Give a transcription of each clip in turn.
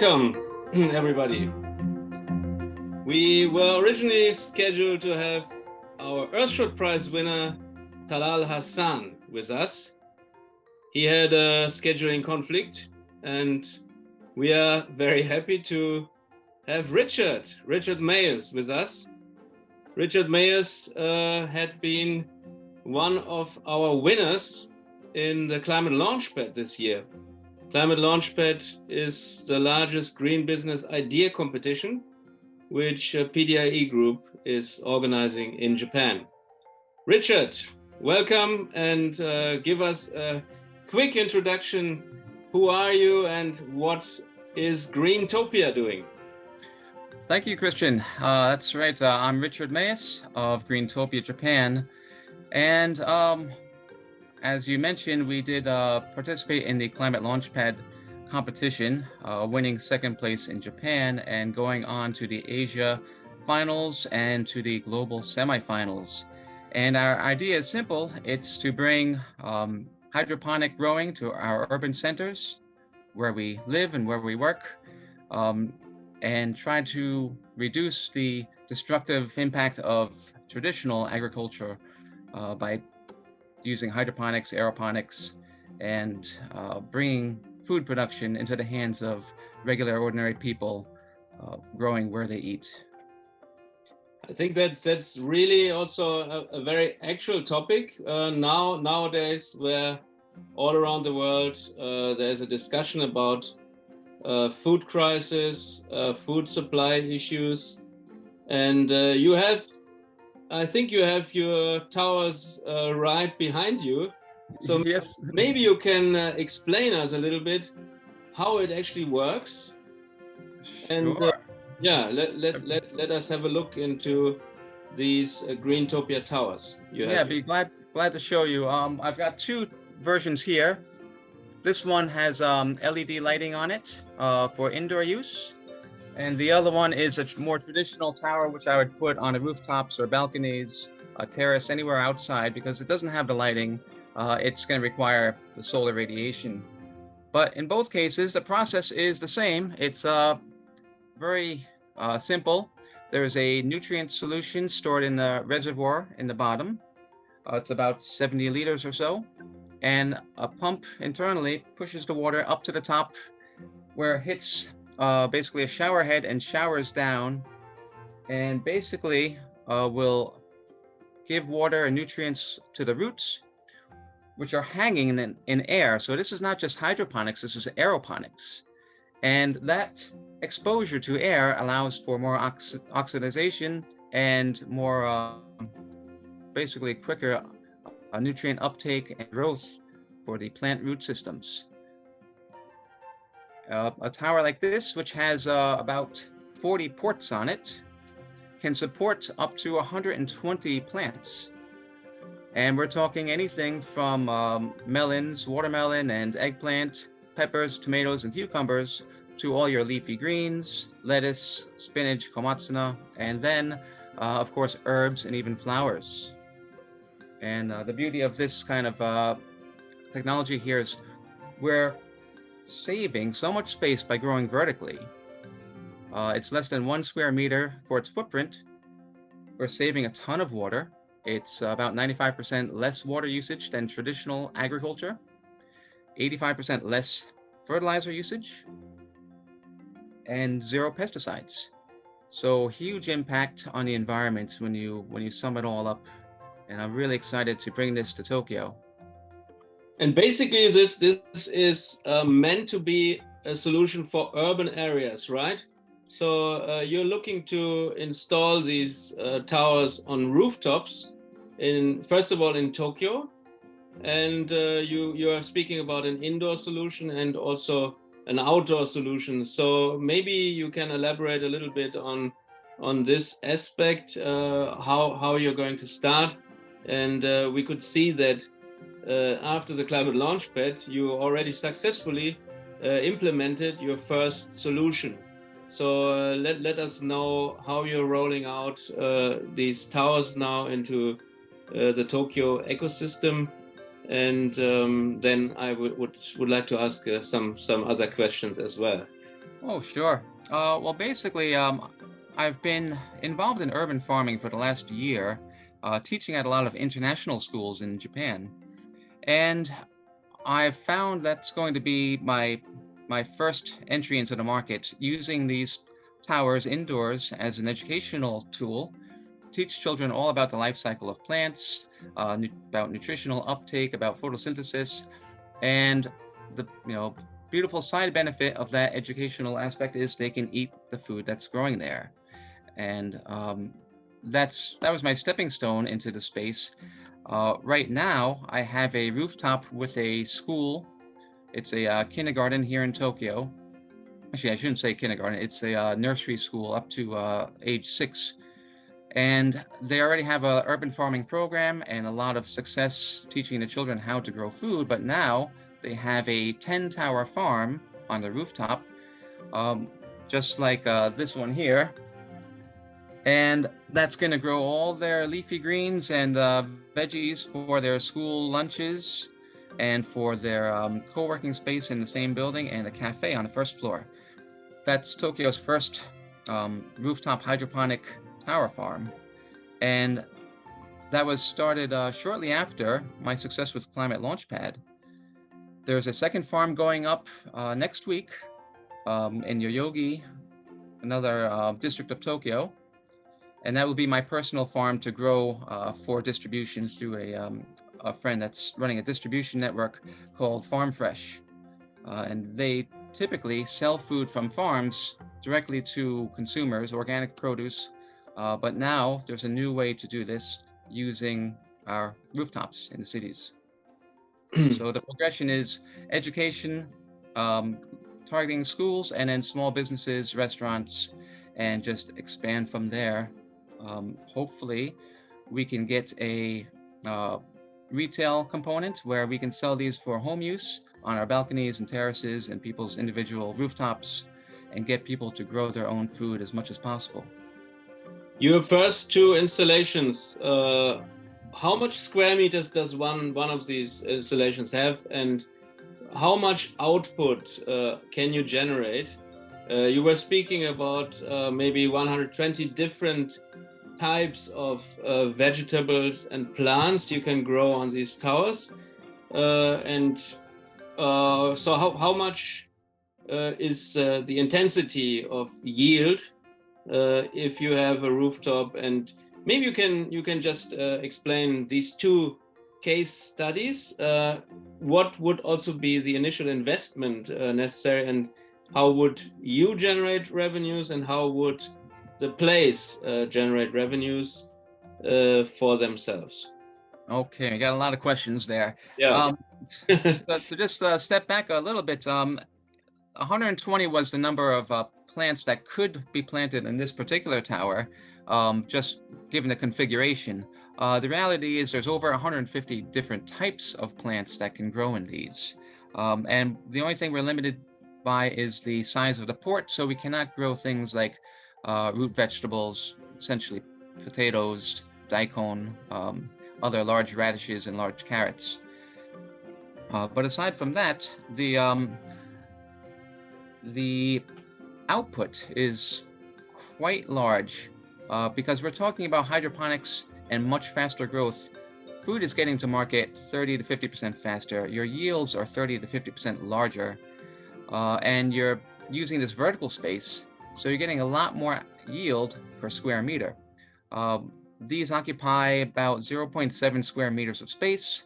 Welcome, everybody. We were originally scheduled to have our Earthshot Prize winner, Talal Hassan, with us. He had a scheduling conflict, and we are very happy to have Richard Mayus with us. Richard Mayus had been one of our winners in the Climate Launchpad this year. Climate Launchpad is the largest green business idea competition, which PDIE Group is organizing in Japan. Richard, welcome, and give us a quick introduction. Who are you and what is Greentopia doing? Thank you, Christian. That's right. I'm Richard Mayus of Greentopia, Japan. And as you mentioned, we did participate in the Climate Launchpad competition, winning second place in Japan and going on to the Asia finals and to the global semifinals. And our idea is simple. It's to bring hydroponic growing to our urban centers where we live and where we work, and try to reduce the destructive impact of traditional agriculture by using hydroponics, aeroponics, and bringing food production into the hands of regular, ordinary people growing where they eat. I think that's really also a very actual topic nowadays, where all around the world there's a discussion about food crisis, food supply issues, and I think you have your towers right behind you. So yes. Maybe you can explain us a little bit how it actually works. Sure. And let us have a look into these Greentopia towers. Be glad to show you. I've got two versions here. This one has LED lighting on it for indoor use. And the other one is a more traditional tower, which I would put on the rooftops or balconies, a terrace, anywhere outside, because it doesn't have the lighting. It's going to require the solar radiation. But in both cases, the process is the same. It's very simple. There's a nutrient solution stored in the reservoir in the bottom. It's about 70 liters or so. And a pump internally pushes the water up to the top, where it hits basically a shower head and showers down, and basically will give water and nutrients to the roots, which are hanging in air. So this is not just hydroponics, this is aeroponics. And that exposure to air allows for more oxidization and more basically quicker nutrient uptake and growth for the plant root systems. A tower like this, which has about 40 ports on it, can support up to 120 plants. And we're talking anything from melons, watermelon, and eggplant, peppers, tomatoes, and cucumbers, to all your leafy greens, lettuce, spinach, komatsuna, and then, of course, herbs and even flowers. And the beauty of this kind of technology here is we're saving so much space by growing vertically. It's less than 1 square meter for its footprint. We're saving a ton of water. It's about 95% less water usage than traditional agriculture, 85% less fertilizer usage, and 0 pesticides. So huge impact on the environment when you sum it all up. And I'm really excited to bring this to Tokyo. And basically, this is meant to be a solution for urban areas, right? So you're looking to install these towers on rooftops, first of all in Tokyo, and you are speaking about an indoor solution and also an outdoor solution. So maybe you can elaborate a little bit on this aspect, how you're going to start, and we could see that. After the Climate Launchpad, you already successfully implemented your first solution. So let us know how you're rolling out these towers now into the Tokyo ecosystem, and then I would like to ask some other questions as well. Oh, sure. Well, basically, I've been involved in urban farming for the last year, teaching at a lot of international schools in Japan. And I've found that's going to be my first entry into the market, using these towers indoors as an educational tool to teach children all about the life cycle of plants, about nutritional uptake, about photosynthesis, and the beautiful side benefit of that educational aspect is they can eat the food that's growing there. And that was my stepping stone into the space. Right now, I have a rooftop with a school. It's a kindergarten here in Tokyo. Actually, I shouldn't say kindergarten. It's a nursery school up to age 6. And they already have an urban farming program and a lot of success teaching the children how to grow food. But now they have a 10-tower farm on the rooftop, just like this one here. And that's going to grow all their leafy greens and veggies for their school lunches and for their co-working space in the same building and a cafe on the first floor. That's Tokyo's first rooftop hydroponic tower farm. And that was started shortly after my success with ClimateLaunchpad. There's a second farm going up next week in Yoyogi, another district of Tokyo. And that will be my personal farm to grow for distribution through a friend that's running a distribution network called Farm Fresh. And they typically sell food from farms directly to consumers, organic produce. But now there's a new way to do this using our rooftops in the cities. So the progression is education, targeting schools, and then small businesses, restaurants, and just expand from there. Hopefully, we can get a retail component where we can sell these for home use on our balconies and terraces and people's individual rooftops, and get people to grow their own food as much as possible. Your first 2 installations, how much square meters does one of these installations have, and how much output can you generate? You were speaking about maybe 120 different types of vegetables and plants you can grow on these towers. So how much is the intensity of yield if you have a rooftop? And maybe you can just explain these 2 case studies. What would also be the initial investment necessary, and how would you generate revenues, and how would the place generate revenues for themselves? Okay, I got a lot of questions there. Yeah. But to just step back a little bit, 120 was the number of plants that could be planted in this particular tower, just given the configuration. The reality is there's over 150 different types of plants that can grow in these. And the only thing we're limited by is the size of the port, so we cannot grow things like root vegetables, essentially potatoes, daikon, other large radishes and large carrots. But aside from that, the output is quite large because we're talking about hydroponics and much faster growth. Food is getting to market 30 to 50% faster. Your yields are 30 to 50% larger, and you're using this vertical space, so you're getting a lot more yield per square meter. These occupy about 0.7 square meters of space.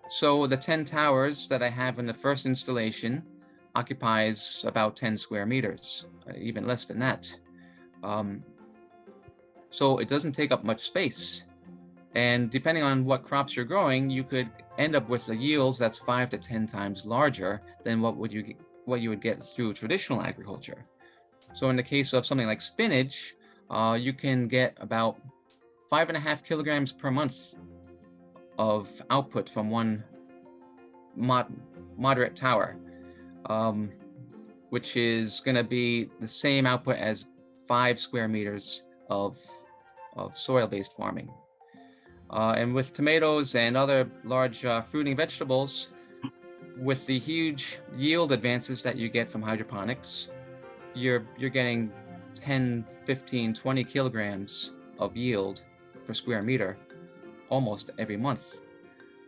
So the 10 towers that I have in the first installation occupies about 10 square meters, even less than that. So it doesn't take up much space. And depending on what crops you're growing, you could end up with a yield that's 5 to 10 times larger than what you would get through traditional agriculture. So in the case of something like spinach, you can get about 5.5 kilograms per month of output from one moderate tower, which is going to be the same output as 5 square meters of soil-based farming. And with tomatoes and other large fruiting vegetables, with the huge yield advances that you get from hydroponics, you're getting 10, 15, 20 kilograms of yield per square meter almost every month.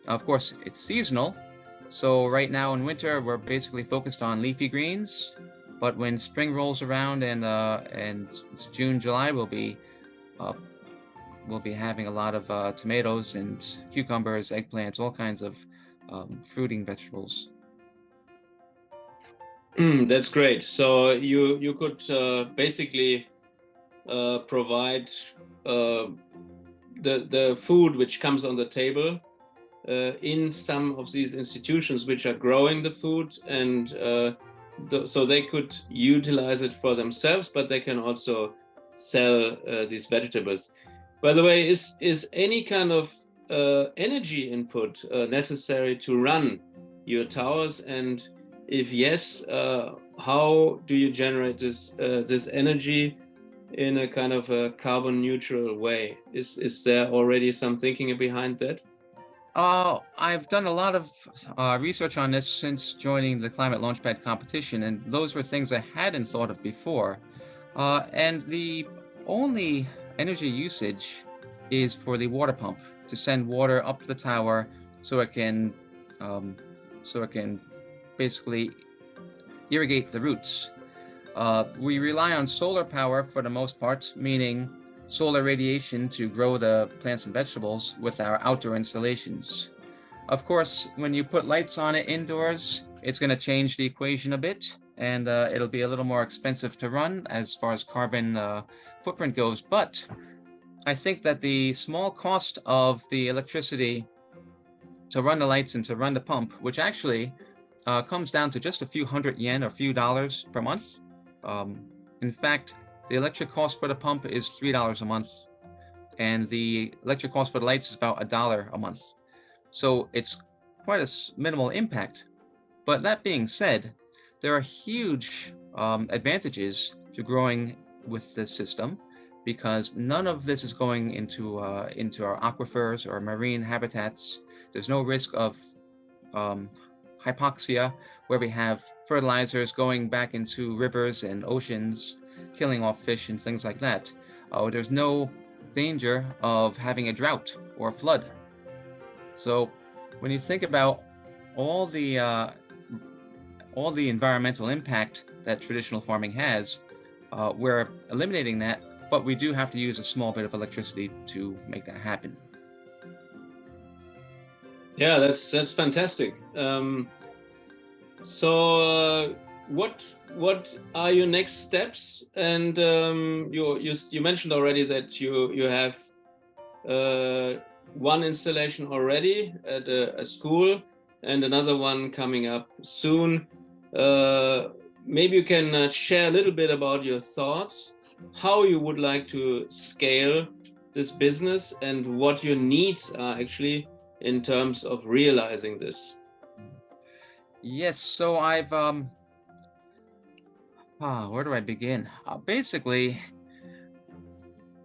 Now, of course, it's seasonal. So right now in winter, we're basically focused on leafy greens. But when spring rolls around and it's June, July, we'll be having a lot of tomatoes and cucumbers, eggplants, all kinds of fruiting vegetables. That's great. So you could basically provide the food which comes on the table in some of these institutions which are growing the food, and so they could utilize it for themselves, but they can also sell these vegetables. By the way, is any kind of energy input necessary to run your towers? And if yes, how do you generate this energy in a kind of a carbon neutral way? Is there already some thinking behind that? I've done a lot of research on this since joining the Climate Launchpad competition, and those were things I hadn't thought of before. And the only energy usage is for the water pump to send water up the tower so it can basically irrigate the roots. We rely on solar power for the most part, meaning solar radiation to grow the plants and vegetables with our outdoor installations. Of course, when you put lights on it indoors, it's going to change the equation a bit, and it'll be a little more expensive to run as far as carbon footprint goes. But I think that the small cost of the electricity to run the lights and to run the pump, which actually comes down to just a few hundred yen or a few dollars per month. In fact, the electric cost for the pump is $3 a month, and the electric cost for the lights is about $1 a month. So it's quite a minimal impact. But that being said, there are huge advantages to growing with this system, because none of this is going into our aquifers or marine habitats. There's no risk of hypoxia, where we have fertilizers going back into rivers and oceans, killing off fish and things like that. There's no danger of having a drought or a flood. So when you think about all the environmental impact that traditional farming has, we're eliminating that, but we do have to use a small bit of electricity to make that happen. Yeah, that's fantastic. So what are your next steps? And you mentioned already that you have one installation already at a school and another one coming up soon. Maybe you can share a little bit about your thoughts, how you would like to scale this business and what your needs are actually in terms of realizing this. Yes, so I've where do I begin? Basically,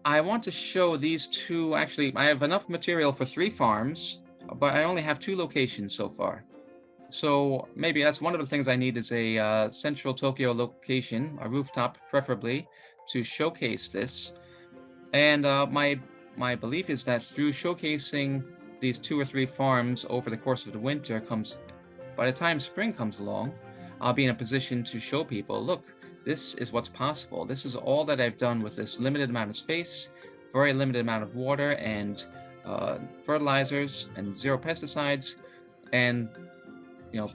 I want to show these two. Actually, I have enough material for 3 farms, but I only have 2 locations so far. So maybe that's one of the things I need, is a central Tokyo location, a rooftop preferably, to showcase this. And my belief is that through showcasing these 2 or 3 farms over the course of the winter, by the time spring comes along, I'll be in a position to show people, look, this is what's possible. This is all that I've done with this limited amount of space, very limited amount of water and fertilizers and 0 pesticides, and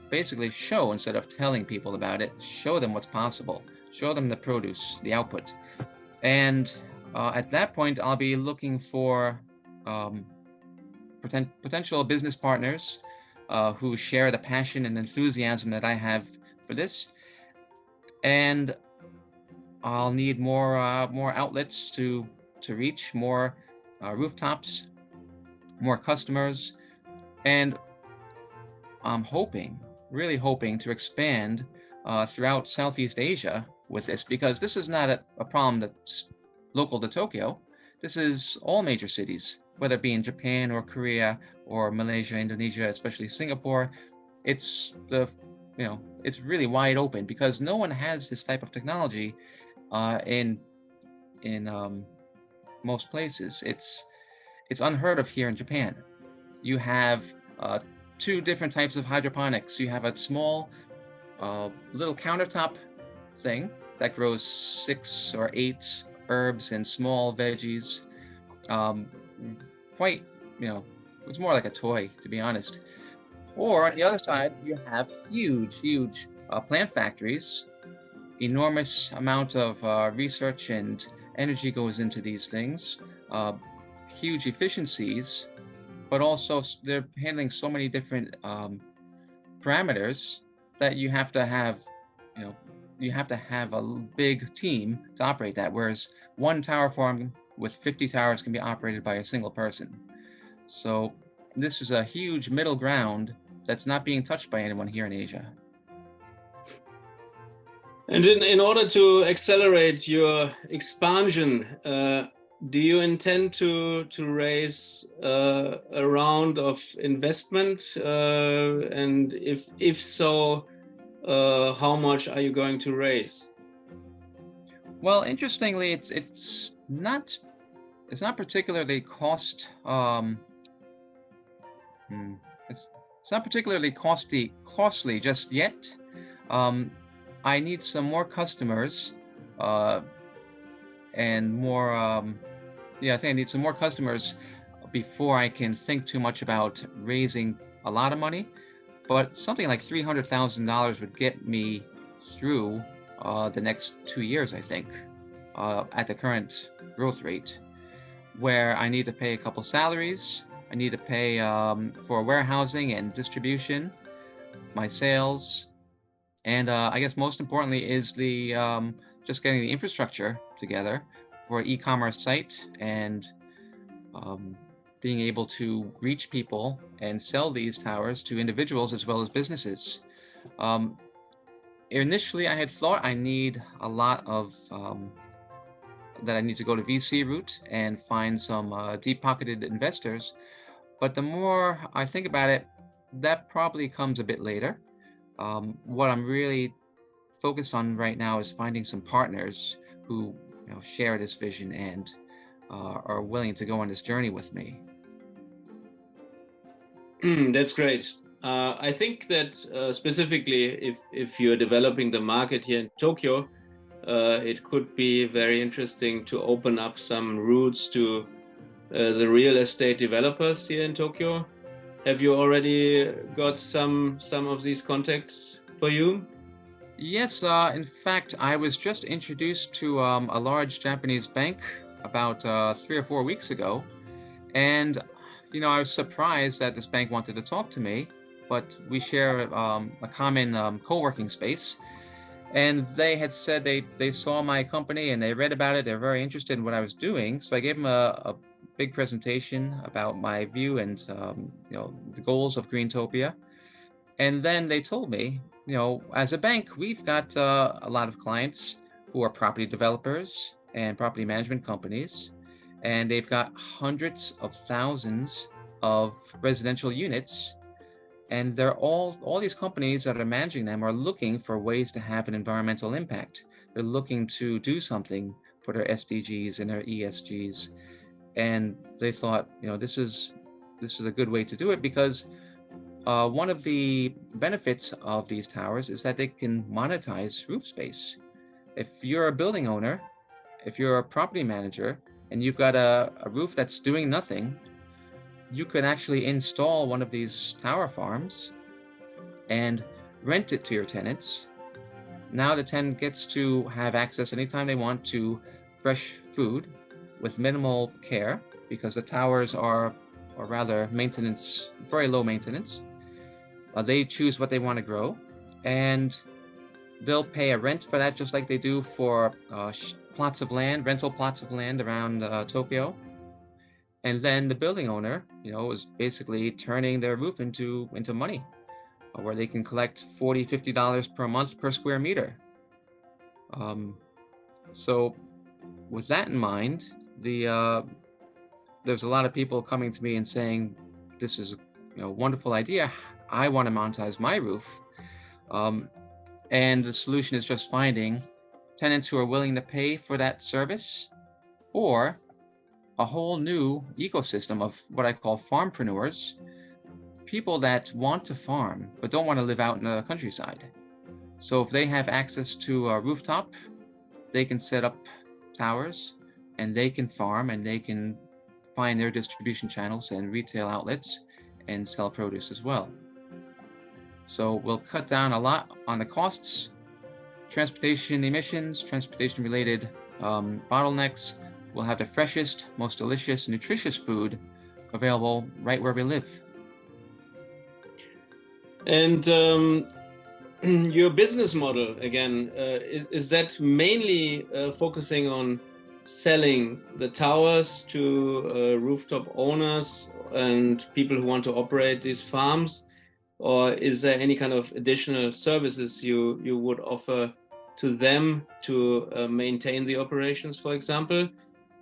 basically show, instead of telling people about it, show them what's possible, show them the produce, the output. And at that point, I'll be looking for potential business partners who share the passion and enthusiasm that I have for this. And I'll need more outlets to reach, more rooftops, more customers, and I'm really hoping to expand throughout Southeast Asia with this, because this is not a problem that's local to Tokyo. This is all major cities, whether it be in Japan or Korea or Malaysia, Indonesia, especially Singapore. It's the it's really wide open because no one has this type of technology in most places. It's unheard of here in Japan. You have two different types of hydroponics. You have a small little countertop thing that grows 6 or 8 herbs and small veggies. Quite, it's more like a toy, to be honest. Or on the other side, you have huge plant factories. Enormous amount of research and energy goes into these things. Huge efficiencies, but also they're handling so many different parameters that you have to have, a big team to operate that. Whereas one tower farm with 50 towers can be operated by a single person. So this is a huge middle ground that's not being touched by anyone here in Asia. And in order to accelerate your expansion, do you intend to raise a round of investment? And if so, how much are you going to raise? Well, interestingly, it's not particularly it's not particularly costly just yet. I need some more customers, and more. I think I need some more customers before I can think too much about raising a lot of money. But something like $300,000 would get me through the next 2 years, I think, at the current growth rate, where I need to pay a couple salaries. I need to pay for warehousing and distribution, my sales, and I guess most importantly is the just getting the infrastructure together for an e-commerce site and being able to reach people and sell these towers to individuals as well as businesses. Initially, I had thought I need a lot of that I need to go to VC route and find some deep-pocketed investors. But the more I think about it, that probably comes a bit later. What I'm really focused on right now is finding some partners who share this vision and are willing to go on this journey with me. That's great. I think that specifically if you're developing the market here in Tokyo, it could be very interesting to open up some routes to the real estate developers here in Tokyo. Have you already got some of these contacts for you? Yes, in fact, I was just introduced to a large Japanese bank about 3 or 4 weeks ago, and I was surprised that this bank wanted to talk to me, but we share a common co-working space, and they had said they saw my company and they read about it. They're very interested in what I was doing, so I gave them a big presentation about my view and the goals of Greentopia, and then they told me, as a bank, we've got a lot of clients who are property developers and property management companies, and they've got hundreds of thousands of residential units, and they're all these companies that are managing them are looking for ways to have an environmental impact. They're looking to do something for their SDGs and their ESGs, and they thought, this is a good way to do it because one of the benefits of these towers is that they can monetize roof space. If you're a building owner, if you're a property manager, and you've got a roof that's doing nothing, you could actually install one of these tower farms and rent it to your tenants. Now the tenant gets to have access anytime they want to fresh food with minimal care because the towers are rather very low maintenance. They choose what they want to grow, and they'll pay a rent for that just like they do for rental plots of land around Tokyo. And then the building owner, is basically turning their roof into money, where they can collect $40, $50 per month per square meter. So with that in mind, there's a lot of people coming to me and saying, this is a wonderful idea. I want to monetize my roof. And the solution is just finding tenants who are willing to pay for that service, or a whole new ecosystem of what I call farmpreneurs, people that want to farm but don't want to live out in the countryside. So if they have access to a rooftop, they can set up towers and they can farm and they can find their distribution channels and retail outlets and sell produce as well. So we'll cut down a lot on the costs, transportation emissions, transportation related bottlenecks. We'll have the freshest, most delicious, nutritious food available right where we live. And your business model, again, is that mainly focusing on selling the towers to rooftop owners and people who want to operate these farms? Or is there any kind of additional services you would offer to them to maintain the operations, for example?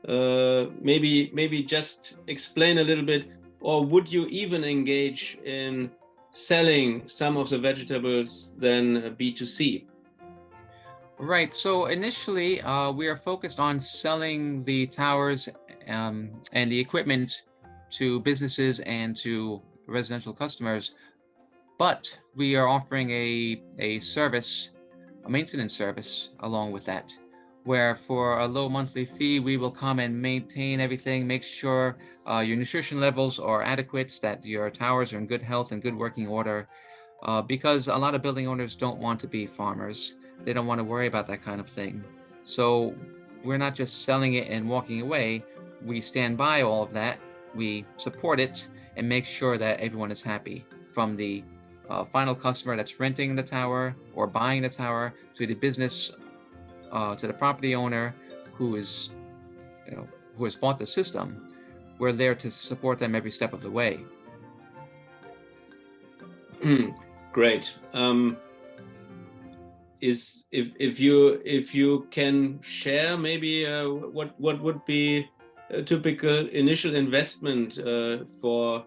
Maybe just explain a little bit, or would you even engage in selling some of the vegetables then B2C? Right, so initially we are focused on selling the towers and the equipment to businesses and to residential customers, but we are offering a service, a maintenance service along with that, where for a low monthly fee, we will come and maintain everything, make sure your nutrition levels are adequate, that your towers are in good health and good working order, because a lot of building owners don't want to be farmers. They don't want to worry about that kind of thing. So we're not just selling it and walking away. We stand by all of that. We support it and make sure that everyone is happy, from the final customer that's renting the tower or buying the tower, to the business, to the property owner who is, who has bought the system. We're there to support them every step of the way. Great. If you can share maybe what would be a typical initial investment for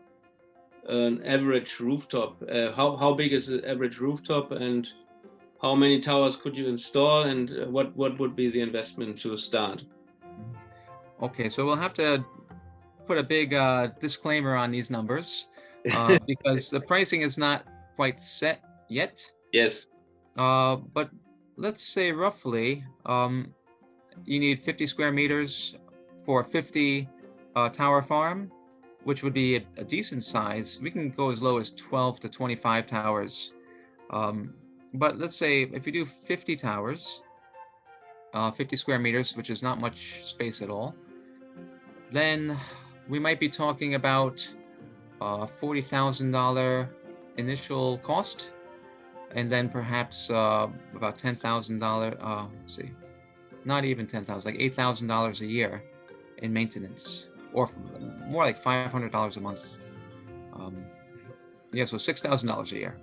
an average rooftop? How big is the average rooftop, and how many towers could you install, and what would be the investment to start? Okay, so we'll have to put a big disclaimer on these numbers because the pricing is not quite set yet. Yes. But let's say roughly you need 50 square meters for a 50 tower farm, which would be a decent size. We can go as low as 12 to 25 towers. But let's say if you do 50 towers, 50 square meters, which is not much space at all, then we might be talking about $40,000 initial cost, and then perhaps about $10,000, let's see, not even $10,000, like $8,000 a year in maintenance, or more like $500 a month. Yeah, so $6,000 a year.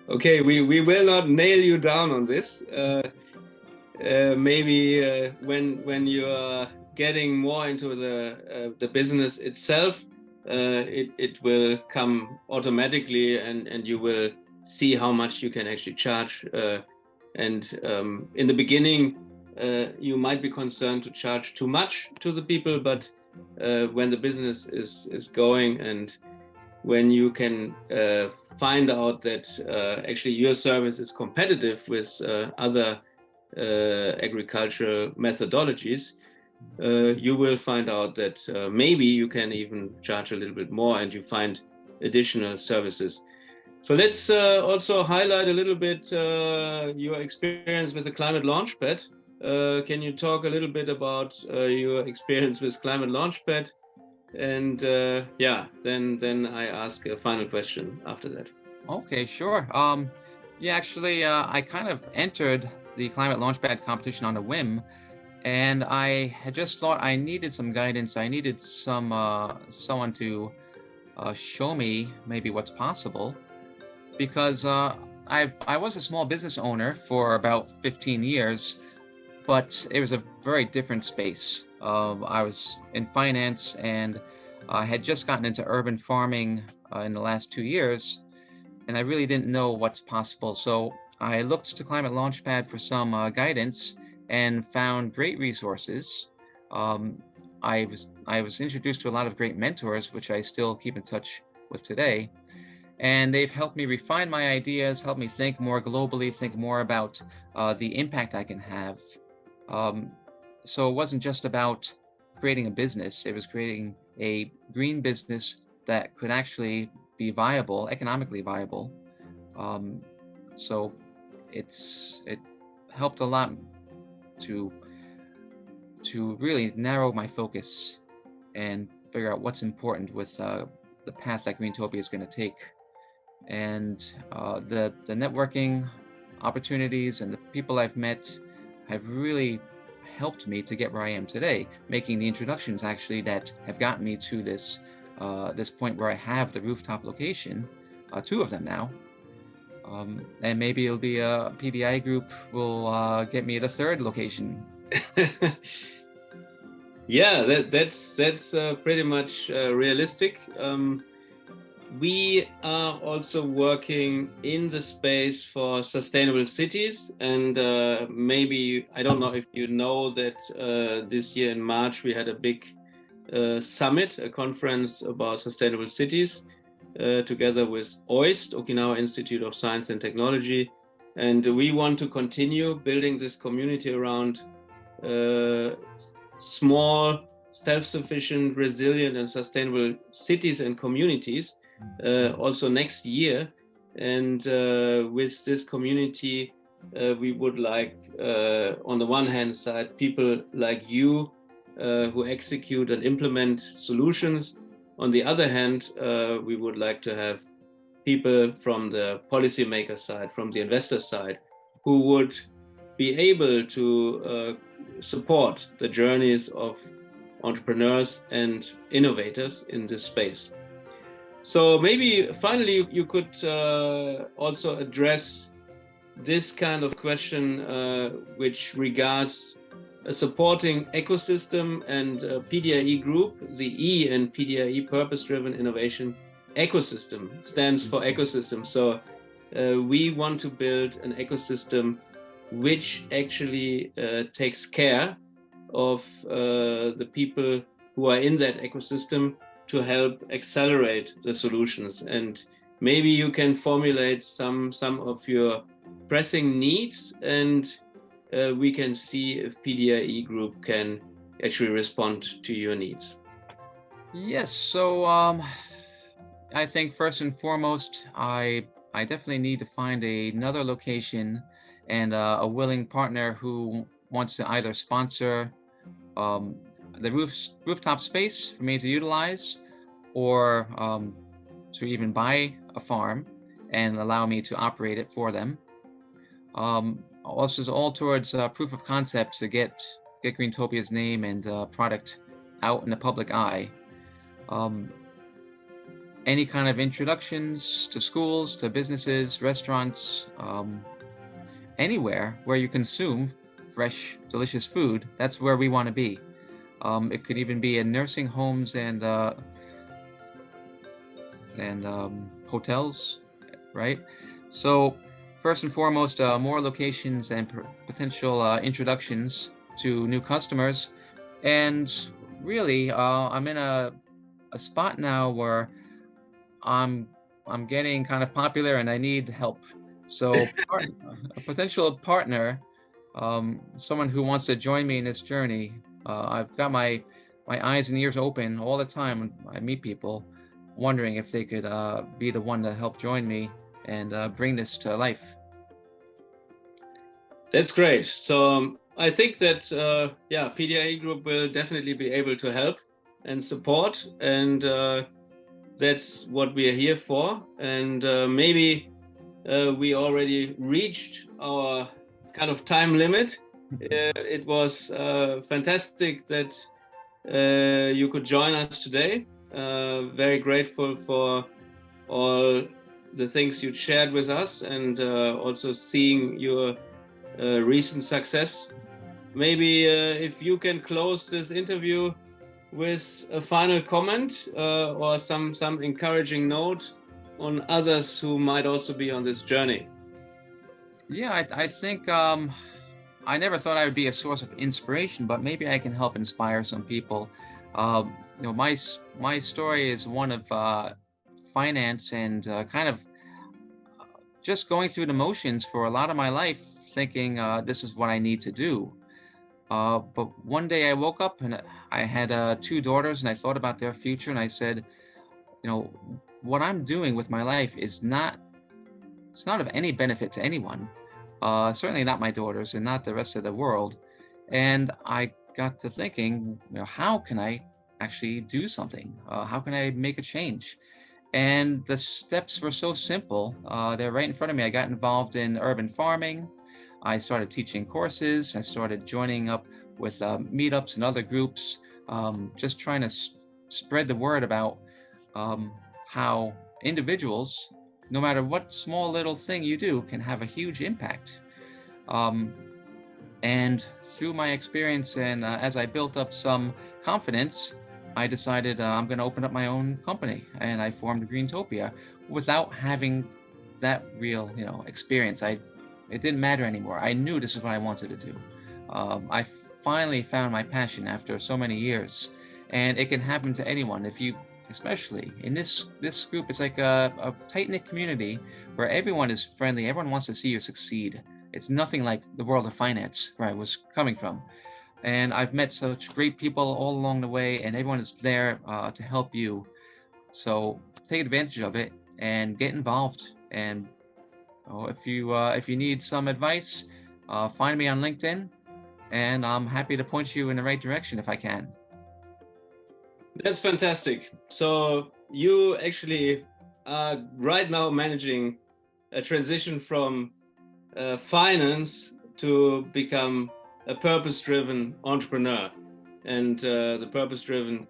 Okay, we will not nail you down on this. Maybe when you are getting more into the business itself, it will come automatically, and you will see how much you can actually charge. And in the beginning, you might be concerned to charge too much to the people, but when the business is going, and when you can find out that actually your service is competitive with other agricultural methodologies, you will find out that maybe you can even charge a little bit more, and you find additional services. So let's also highlight a little bit your experience with the ClimateLaunchpad. Can you talk a little bit about your experience with ClimateLaunchpad? And yeah, then I ask a final question after that. Okay, sure. Yeah, actually, I kind of entered the ClimateLaunchpad competition on a whim, and I had just thought I needed some guidance. I needed someone to show me maybe what's possible, because I was a small business owner for about 15 years, but it was a very different space. I was in finance, and I had just gotten into urban farming in the last 2 years. and I really didn't know what's possible. So I looked to Climate Launchpad for some guidance and found great resources. I was introduced to a lot of great mentors, which I still keep in touch with today. And they've helped me refine my ideas, helped me think more globally, think more about the impact I can have. So it wasn't just about creating a business, it was creating a green business that could actually be viable, economically viable. So it helped a lot to really narrow my focus and figure out what's important with the path that Greentopia is going to take. And the networking opportunities and the people I've met have really helped me to get where I am today, making the introductions actually that have gotten me to this this point where I have the rooftop location, 2 of them now. And maybe it'll be a PDI group will get me the 3rd location. Yeah, that's pretty much realistic. We are also working in the space for sustainable cities, and maybe, I don't know if you know that this year in March we had a big summit, a conference about sustainable cities, together with OIST, Okinawa Institute of Science and Technology, and we want to continue building this community around small, self-sufficient, resilient and sustainable cities and communities also next year. And with this community, we would like, on the one hand side, people like you who execute and implement solutions. On the other hand, we would like to have people from the policymaker side, from the investor side, who would be able to support the journeys of entrepreneurs and innovators in this space. So maybe finally you could also address this kind of question which regards a supporting ecosystem and PDIE group. The E in PDIE, Purpose-Driven Innovation Ecosystem, stands for ecosystem. So we want to build an ecosystem which actually takes care of the people who are in that ecosystem to help accelerate the solutions. And maybe you can formulate some of your pressing needs, and we can see if PDIE group can actually respond to your needs. Yes, so I think first and foremost, I definitely need to find another location and a willing partner who wants to either sponsor the rooftop space for me to utilize, or to even buy a farm and allow me to operate it for them. Also, all towards proof of concept to get Greentopia's name and product out in the public eye. Any kind of introductions to schools, to businesses, restaurants, anywhere where you consume fresh, delicious food, that's where we want to be. It could even be in nursing homes and hotels, right? So first and foremost, more locations and potential introductions to new customers. And really, I'm in a spot now where I'm getting kind of popular and I need help. So a potential partner, someone who wants to join me in this journey. I've got my eyes and ears open all the time when I meet people, wondering if they could be the one to help join me and bring this to life. That's great. So I think that PDIE Group will definitely be able to help and support, and that's what we are here for. And maybe we already reached our kind of time limit. It was fantastic that you could join us today. Very grateful for all the things you shared with us, and also seeing your recent success. Maybe if you can close this interview with a final comment or some encouraging note on others who might also be on this journey? Yeah, I think I never thought I would be a source of inspiration, but maybe I can help inspire some people. You know, my story is one of finance and kind of just going through the motions for a lot of my life, thinking this is what I need to do. But one day I woke up and I had 2 daughters, and I thought about their future, and I said, you know, what I'm doing with my life is it's not of any benefit to anyone. Certainly not my daughters and not the rest of the world. And I got to thinking, you know, how can I actually do something? How can I make a change? And the steps were so simple. They're right in front of me. I got involved in urban farming. I started teaching courses. I started joining up with meetups and other groups, just trying to spread the word about how individuals, no matter what small little thing you do, can have a huge impact. And through my experience and as I built up some confidence, I decided I'm going to open up my own company, and I formed Greentopia without having that real, you know, experience. It didn't matter anymore. I knew this is what I wanted to do. I finally found my passion after so many years, and it can happen to anyone. If you, especially in this group, it's like a tight-knit community where everyone is friendly. Everyone wants to see you succeed. It's nothing like the world of finance where I was coming from. And I've met such great people all along the way, and everyone is there to help you. So take advantage of it and get involved. And if you need some advice, find me on LinkedIn, and I'm happy to point you in the right direction if I can. That's fantastic. So you actually are right now managing a transition from finance to become a purpose-driven entrepreneur. And the purpose-driven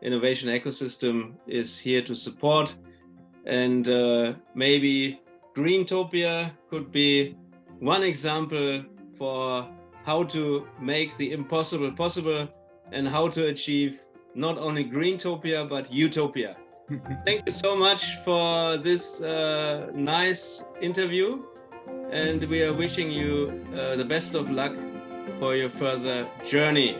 innovation ecosystem is here to support. And maybe Greentopia could be one example for how to make the impossible possible and how to achieve not only Greentopia, but utopia. Thank you so much for this nice interview. And we are wishing you the best of luck for your further journey.